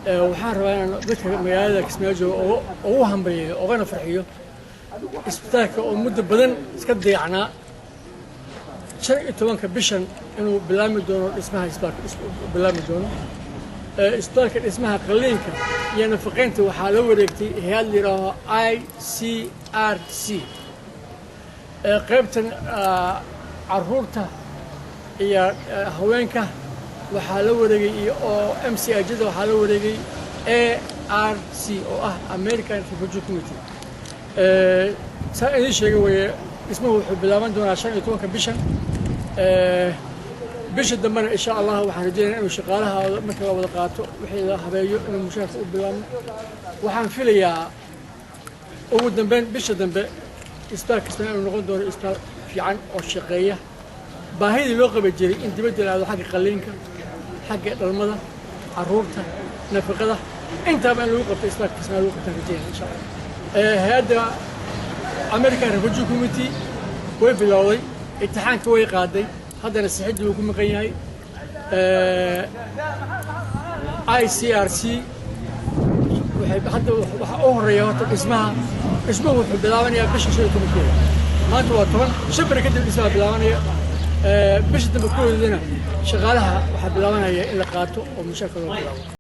waxaan rabaa inaan dadka magaalada Kismaayo ugu hambalyeeyo ogana farxiyo isbitaalka oo muddo badan iska dayacnaa 15 bishan inuu bilaami doono dhismaha isbitaalka bilaami doono isbitaalka dhismaha qalliinka iyo nafaqeynta waxaa la wareegtay hay'ad la yiraahdo ICRC qaybtan caruurta iyo haweenka waxaa la wareegay oo MCAjada waxaa la wareegay ARC oo ah American Refugee Committee saa idin sheegay way ismuhu wuxuu bilaaban doonaa 15 bishan bisha dambana insha Allah waxaan rajaynayaa inuu shaqaalaha marka la wada qaato wixii la habeeyo inuu mushaarka u bilaabo waxaan filayaa ugu dambeyn bisha dambe isbitaalka inuu noqon doono isbitaal fiican oo shaqeeya baahidii loo qaban jiray in dibadda la aado xagga qalliinka xagga dhalmada caruurta nafaqada intaba in lagu qabto isbitaalka lagu qabto rajaynayaa insha Allah hay'adda American Refugee Committee way bilowday imtixaanka way qaaday haddana saxiixdu uu ku maqan yahay ICRC waxay hadda waxa u horeeya horta dhismaha wuxuu bilaabanayaa bisha 15 maanta waa 10 shan bari kadib dhismaha bilaabanaya bisha dambe koodana shaqaalaha waxaa bilaabanaya in la qaato oo mushaarka loo bilaabo